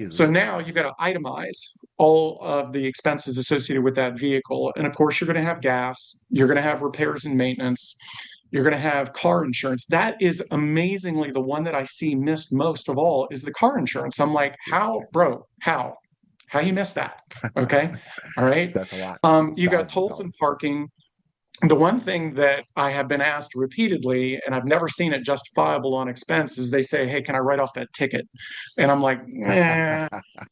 Speaker 1: So now you've got to itemize all of the expenses associated with that vehicle. And of course, you're going to have gas, you're going to have repairs and maintenance, you're going to have car insurance. That is amazingly the one that I see missed most of all, is the car insurance. I'm like, how you missed that? Okay. All right.
Speaker 2: That's a lot.
Speaker 1: You got tolls and parking. The one thing that I have been asked repeatedly, and I've never seen it justifiable on expense, is they say, hey, can I write off that ticket? And I'm like,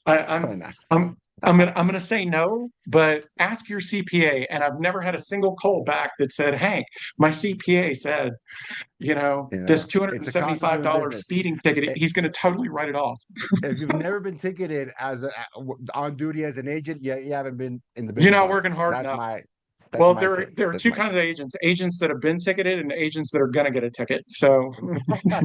Speaker 1: I'm gonna say no, but ask your CPA. And I've never had a single call back that said, Hank, my CPA said, this $275 speeding ticket, he's going to totally write it off.
Speaker 2: If you've never been ticketed on duty as an agent, you haven't been in the business.
Speaker 1: You're not working hard enough. Well, there are 2 kinds of agents that have been ticketed and agents that are going to get a ticket. So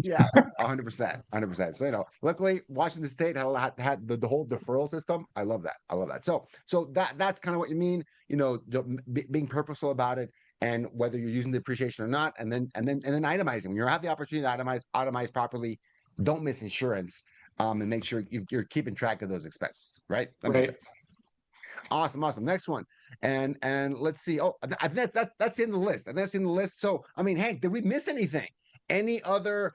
Speaker 2: yeah, 100%. So, luckily Washington State had the whole deferral system. I love that. So that's kind of what you mean, being purposeful about it, and whether you're using depreciation or not, and then itemizing. When you have the opportunity to itemize properly, don't miss insurance, and make sure you're keeping track of those expenses, right? That makes sense. Awesome. Next one. And let's see. Oh, I think that's in the list. So, Hank, did we miss anything? Any other,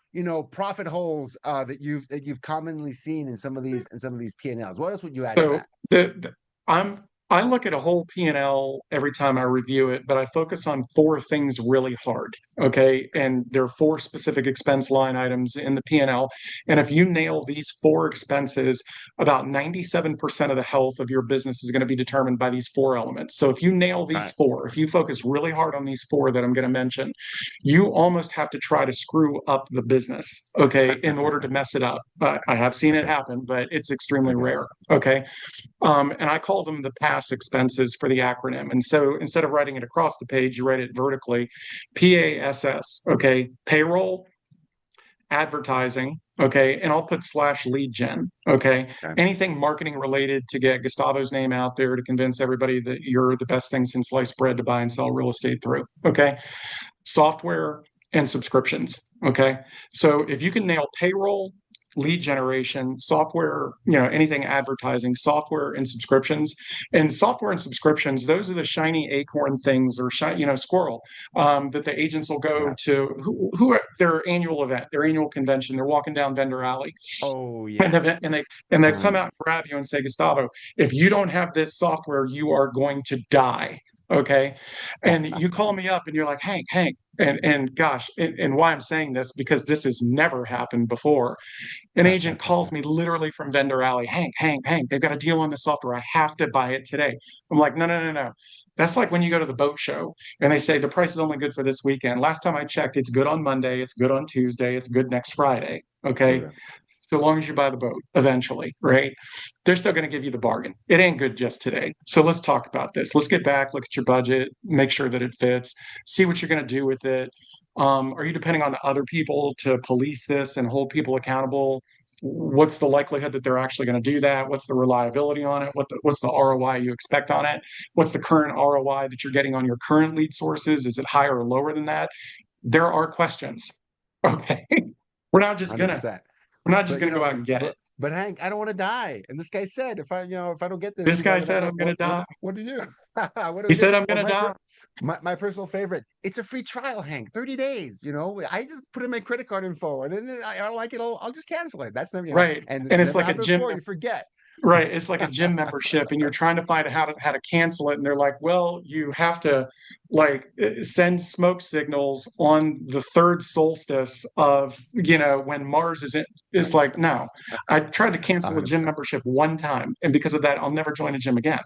Speaker 2: profit holes that you've commonly seen in some of these P&Ls? What else would you add to
Speaker 1: So
Speaker 2: that?
Speaker 1: I look at a whole P&L every time I review it, but I focus on four things really hard. Okay. And there are four specific expense line items in the P&L. And if you nail these four expenses, about 97% of the health of your business is going to be determined by these four elements. So if you nail
Speaker 2: All
Speaker 1: these
Speaker 2: right.
Speaker 1: four, if you focus really hard on these four that I'm going to mention, you almost have to try to screw up the business, okay, in order to mess it up. But I have seen it
Speaker 2: Okay.
Speaker 1: happen, but it's extremely
Speaker 2: Okay.
Speaker 1: rare. Okay. And I call them the PASS expenses for the acronym. And so instead of writing it across the page, you write it vertically. PASS, okay, payroll, advertising, okay, and I'll put slash lead gen, okay,
Speaker 2: Okay.
Speaker 1: anything marketing related to get Gustavo's name out there to convince everybody that you're the best thing since sliced bread to buy and sell real estate through, okay, software and subscriptions, okay. So if you can nail payroll, lead generation, software, anything advertising, software and subscriptions. And software and subscriptions, those are the shiny acorn things or squirrel that the agents will go
Speaker 2: Yeah.
Speaker 1: to who their annual event, their annual convention. They're walking down vendor alley.
Speaker 2: Oh
Speaker 1: And,
Speaker 2: yeah.
Speaker 1: they come out and grab you and say, Gustavo, if you don't have this software, you are going to die. Okay. And you call me up and you're like, Hank, and gosh, and why I'm saying this, because this has never happened before. An agent calls me literally from vendor alley, Hank, they've got a deal on the software. I have to buy it today. I'm like, no. That's like when you go to the boat show and they say the price is only good for this weekend. Last time I checked, it's good on Monday, it's good on Tuesday, it's good next Friday. Okay.
Speaker 2: Okay.
Speaker 1: So long as you buy the boat eventually, right? They're still going to give you the bargain. It ain't good just today. So let's talk about this. Let's get back, look at your budget, make sure that it fits, see what you're going to do with it. Are you depending on other people to police this and hold people accountable? What's the likelihood that they're actually going to do that? What's the reliability on it? What's the ROI you expect on it? What's the current ROI that you're getting on your current lead sources? Is it higher or lower than that? There are questions. Okay. We're not just gonna
Speaker 2: 100%.
Speaker 1: we're not just
Speaker 2: But
Speaker 1: going to go out and get it.
Speaker 2: but Hank, I don't want to die. And this guy said, if I don't get this,
Speaker 1: This guy
Speaker 2: I'm
Speaker 1: said,
Speaker 2: gonna,
Speaker 1: I'm going to die.
Speaker 2: what do you do? What do
Speaker 1: He
Speaker 2: we do?
Speaker 1: said, I'm
Speaker 2: Or
Speaker 1: going to die.
Speaker 2: my personal favorite. It's a free trial, Hank. 30 days. I just put in my credit card info, and then I don't like it. I'll just cancel it. That's never,
Speaker 1: Right.
Speaker 2: and
Speaker 1: And
Speaker 2: it's
Speaker 1: it's
Speaker 2: never
Speaker 1: like a
Speaker 2: happened
Speaker 1: gym.
Speaker 2: before. You forget.
Speaker 1: Right. It's like a gym membership, and you're trying to find how to cancel it. And they're like, well, you have to send smoke signals on the third solstice of, when Mars is in. It's like, no, I tried to cancel a gym
Speaker 2: 100%.
Speaker 1: membership one time. And because of that, I'll never join a gym again.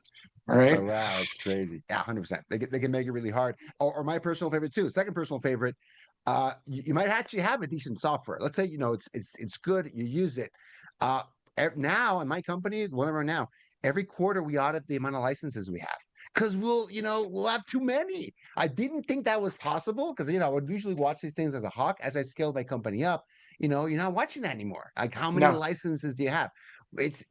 Speaker 1: All right.
Speaker 2: Oh, wow, that's crazy. Yeah, 100%. They can make it really hard. Or my personal favorite too. Second personal favorite. You might actually have a decent software. Let's say it's good. You use it. Now in my company, the one I'm on now, every quarter we audit the amount of licenses we have because we'll have too many. I didn't think that was possible because I would usually watch these things as a hawk. As I scaled my company up, you're not watching that anymore. Like how many
Speaker 1: No.
Speaker 2: licenses do you have? It's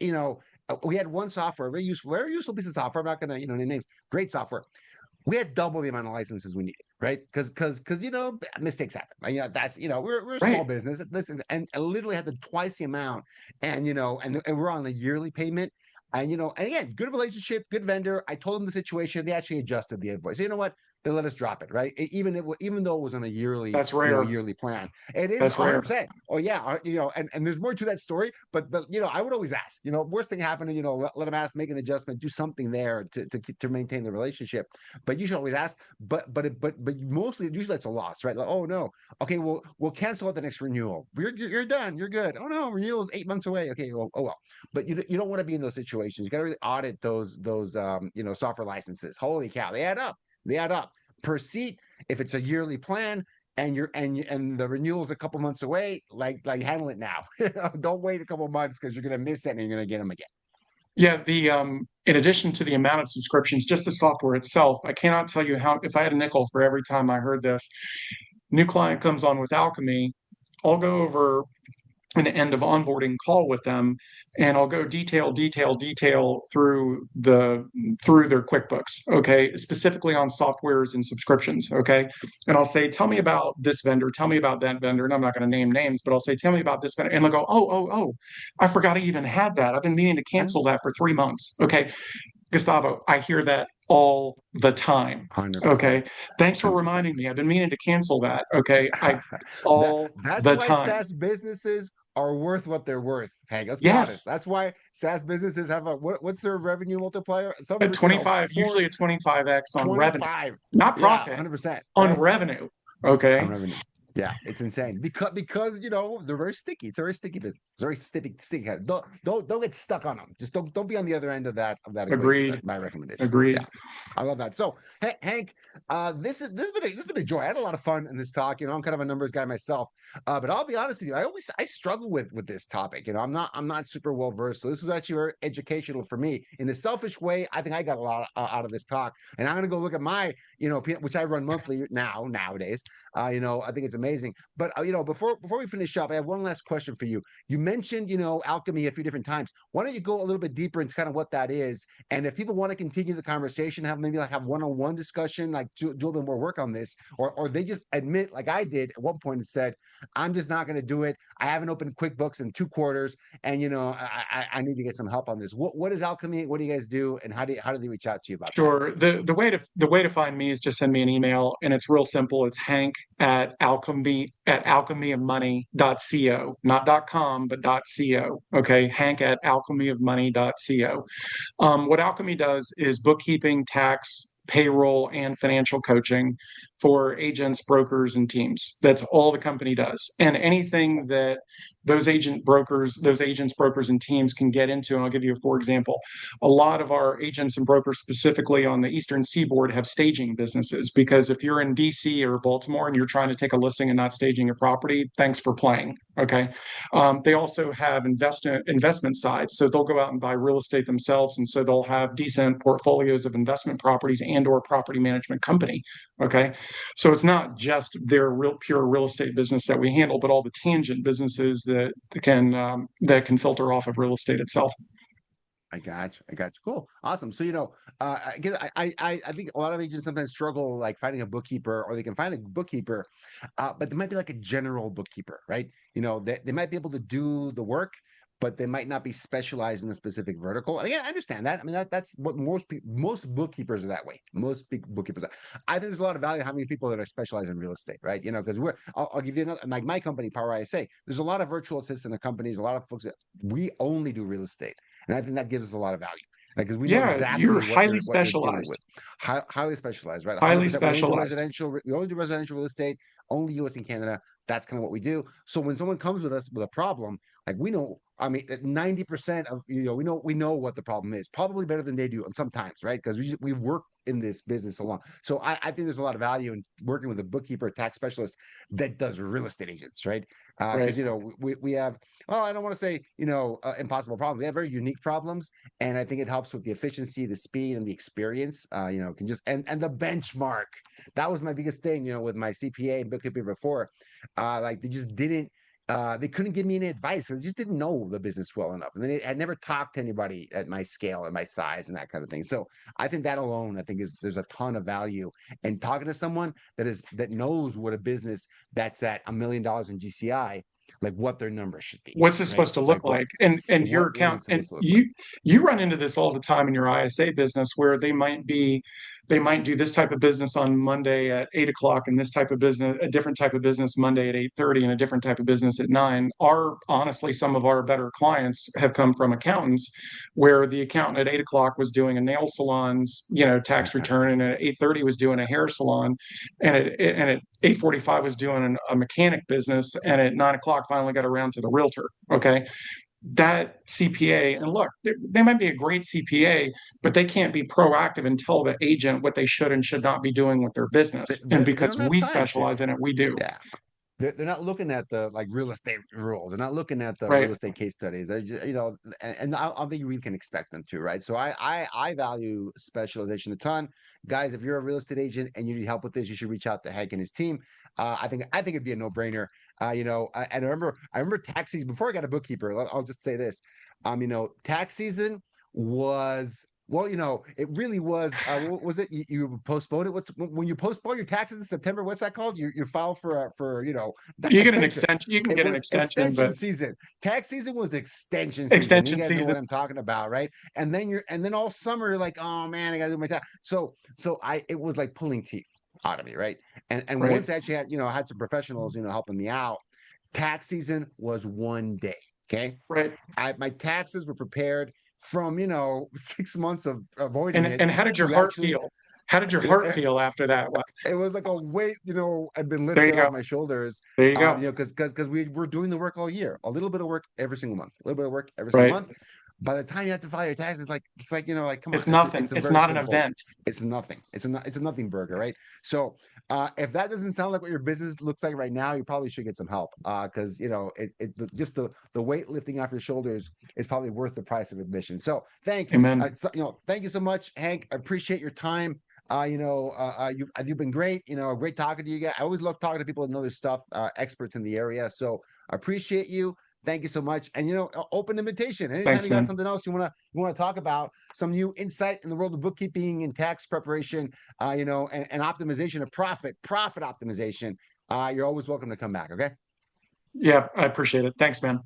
Speaker 2: we had one software, very useful piece of software. I'm not gonna name names. Great software. We had double the amount of licenses we needed, right? Because mistakes happen. That's we're a small
Speaker 1: Right.
Speaker 2: business. And I literally had the twice the amount, and and we're on the yearly payment. And again, good relationship, good vendor. I told them the situation. They actually adjusted the invoice. So you know what? They let us drop it, right? Even though it was on a yearly,
Speaker 1: That's rare.
Speaker 2: yearly plan. It is
Speaker 1: That's rare.
Speaker 2: 100%. Oh yeah, and there's more to that story. But I would always ask. Worst thing happened, let them ask, make an adjustment, do something there to maintain the relationship. But you should always ask. But mostly, usually it's a loss, right? Like, oh no, okay, we'll cancel at the next renewal. You're done. You're good. Oh no, renewal is 8 months away. Okay, well, oh well. But you don't want to be in those situations. You got to really audit those software licenses. Holy cow, they add up. They add up per seat. If it's a yearly plan and the renewal is a couple months away, like handle it now. Don't wait a couple months because you're going to miss it and you're going to get them again.
Speaker 1: Yeah, in addition to the amount of subscriptions, just the software itself, I cannot tell you how, if I had a nickel for every time I heard this, new client comes on with 𝐿𝐭𝐝𝐲, I'll go over an end of onboarding call with them, and I'll go detail through their QuickBooks, okay, specifically on softwares and subscriptions, okay. And I'll say, tell me about this vendor, tell me about that vendor, and I'm not going to name names, but I'll say, tell me about this vendor, and they'll go, oh, I forgot I even had that. I've been meaning to cancel that for 3 months, okay. Gustavo, I hear that all the time.
Speaker 2: 100%.
Speaker 1: Okay. Thanks for
Speaker 2: 100%.
Speaker 1: reminding me. I've been meaning to cancel that. Okay.
Speaker 2: That
Speaker 1: All
Speaker 2: that's
Speaker 1: the
Speaker 2: why
Speaker 1: time.
Speaker 2: SaaS businesses are worth what they're worth. Hank, let's be honest.
Speaker 1: Yes.
Speaker 2: That's why SaaS businesses have what's their revenue multiplier?
Speaker 1: A
Speaker 2: Some
Speaker 1: 25, usually a 25x on revenue,
Speaker 2: 25.
Speaker 1: not
Speaker 2: Yeah,
Speaker 1: profit,
Speaker 2: 100%.
Speaker 1: on
Speaker 2: Right.
Speaker 1: revenue.
Speaker 2: On
Speaker 1: Okay.
Speaker 2: revenue. Yeah, it's insane because they're very sticky. It's a very sticky business. It's very sticky. Don't get stuck on them. Just don't be on the other end of that equation.
Speaker 1: Agreed.
Speaker 2: That's my recommendation.
Speaker 1: Agreed.
Speaker 2: Yeah, I love that. So Hank, this has been a joy. I had a lot of fun in this talk. I'm kind of a numbers guy myself, but I'll be honest with you. I struggle with this topic. I'm not super well versed. So this was actually very educational for me in a selfish way. I think I got a lot out of this talk, and I'm going to go look at my which I run monthly nowadays. I think it's amazing. But before we finish up, I have one last question for you. You mentioned alchemy a few different times. Why don't you go a little bit deeper into kind of what that is? And if people want to continue the conversation, have one-on-one discussion, like do a little bit more work on this, or they just admit, like I did at one point, and said, I'm just not going to do it. I haven't opened QuickBooks in 2 quarters, and I need to get some help on this. What is alchemy? What do you guys do, and how do they reach out to you about that?
Speaker 1: Sure. The way to find me is just send me an email, and it's real simple. It's Hank at alchemyofmoney.co, not .com, but .co. Okay. Hank at alchemyofmoney.co. What Alchemy does is bookkeeping, tax, payroll, and financial coaching for agents, brokers, and teams. That's all the company does. And anything that those agents, brokers, and teams can get into, and I'll give you a for example. A lot of our agents and brokers, specifically on the Eastern Seaboard, have staging businesses because if you're in DC or Baltimore and you're trying to take a listing and not staging your property, thanks for playing. Okay. They also have investment sides. So they'll go out and buy real estate themselves. And so they'll have decent portfolios of investment properties and or property management company. Okay. So it's not just their pure real estate business that we handle, but all the tangent businesses that can filter off of real estate itself.
Speaker 2: I got you. I got you. Cool. Awesome. So, again, I think a lot of agents sometimes struggle like finding a bookkeeper, or they can find a bookkeeper, but they might be like a general bookkeeper, right? They might be able to do the work, but they might not be specialized in a specific vertical. And again, I understand that. I mean, that's what most bookkeepers are that way. Most big bookkeepers I think there's a lot of value having people that are specialized in real estate, right? Because I'll give you another, like my company, PowerISA. There's a lot of virtual assistant companies, a lot of folks that we only do real estate. And I think that gives us a lot of value, because we know
Speaker 1: Yeah,
Speaker 2: exactly
Speaker 1: you're
Speaker 2: what
Speaker 1: highly
Speaker 2: you're dealing with.
Speaker 1: specialized.
Speaker 2: Highly specialized, right?
Speaker 1: Highly
Speaker 2: 100%.
Speaker 1: specialized.
Speaker 2: We only do residential real estate, only US and Canada. That's kind of what we do. So when someone comes with us with a problem, like we know, I mean, 90% of we know what the problem is, probably better than they do, and sometimes, right? Because we've worked in this business so long. So I think there's a lot of value in working with a bookkeeper, a tax specialist that does real estate agents, right?
Speaker 1: Right.
Speaker 2: Because we have, I don't want to say impossible problems. We have very unique problems, and I think it helps with the efficiency, the speed, and the experience. Can just and the benchmark. That was my biggest thing, with my CPA and bookkeeper before. Like they just didn't. They couldn't give me any advice. They just didn't know the business well enough, and then I never talked to anybody at my scale and my size and that kind of thing. So I think that alone, there's a ton of value. And talking to someone that knows what a business that's at $1 million in GCI, like what their numbers should be,
Speaker 1: What's this
Speaker 2: right?
Speaker 1: supposed to look
Speaker 2: Like
Speaker 1: like? And your
Speaker 2: what
Speaker 1: account,
Speaker 2: it's
Speaker 1: and
Speaker 2: supposed to look like.
Speaker 1: you run into this all the time in your ISA business where they might do this type of business on Monday at 8 o'clock, and this type of business, a different type of business Monday at 8:30, and a different type of business at 9. Honestly, some of our better clients have come from accountants where the accountant at 8 o'clock was doing a nail salon's, tax return, and at 8:30 was doing a hair salon, and at 8:45 was doing a mechanic business, and at 9 o'clock finally got around to the realtor. Okay. That CPA, and look, they might be a great CPA, but they can't be proactive and tell the agent what they should and should not be doing with their
Speaker 2: They,
Speaker 1: business. And
Speaker 2: they
Speaker 1: because
Speaker 2: don't have
Speaker 1: we
Speaker 2: time to.
Speaker 1: specialize in it, we do.
Speaker 2: Yeah. They're not looking at the like real estate rules. They're not looking at the real
Speaker 1: Right.
Speaker 2: estate case studies. They're just, and I don't think you really can expect them to, right? So I value specialization a ton, guys. If you're a real estate agent and you need help with this, you should reach out to Hank and his team. I think it'd be a no brainer. And I remember tax season before I got a bookkeeper. I'll just say this, tax season was Well, it really was. What was it? You postponed it. When you postpone your taxes in September? What's that called? You file for that
Speaker 1: You get an
Speaker 2: extension.
Speaker 1: extension. You can
Speaker 2: It
Speaker 1: get an
Speaker 2: was
Speaker 1: extension,
Speaker 2: extension
Speaker 1: but
Speaker 2: season. Tax season was extension season. You
Speaker 1: extension
Speaker 2: guys know
Speaker 1: season.
Speaker 2: what I'm talking about, right? And then all summer you're like, oh man, I gotta do my tax. So it was like pulling teeth out of me, right? And
Speaker 1: Right.
Speaker 2: once I actually had some professionals, helping me out. Tax season was one day. Okay.
Speaker 1: Right.
Speaker 2: My taxes were prepared from 6 months of avoiding
Speaker 1: And
Speaker 2: it
Speaker 1: and how did your
Speaker 2: to
Speaker 1: heart
Speaker 2: actually
Speaker 1: feel? How did your heart feel after that?
Speaker 2: it was like a weight had been
Speaker 1: There you
Speaker 2: lifted off
Speaker 1: go.
Speaker 2: my shoulders.
Speaker 1: There you go.
Speaker 2: Because we were doing the work all year, a little bit of work every single month, a little bit of work every single
Speaker 1: Right.
Speaker 2: month. By the time you have to file your taxes, like come on,
Speaker 1: It's nothing.
Speaker 2: it's a
Speaker 1: It's
Speaker 2: very
Speaker 1: not an
Speaker 2: simple.
Speaker 1: event.
Speaker 2: It's nothing. It's a nothing burger, right? So if that doesn't sound like what your business looks like right now, you probably should get some help. Because just the weight lifting off your shoulders is probably worth the price of admission. So
Speaker 1: Amen.
Speaker 2: thank you so much, Hank. I appreciate your time. You've been great. Great talking to you guys. I always love talking to people that know their stuff, experts in the area. So I appreciate you. Thank you so much. And open invitation. Anytime
Speaker 1: Thanks,
Speaker 2: you got
Speaker 1: man.
Speaker 2: something else you want to talk about, some new insight in the world of bookkeeping and tax preparation, and optimization of profit optimization, you're always welcome to come back. Okay.
Speaker 1: Yeah, I appreciate it. Thanks, man.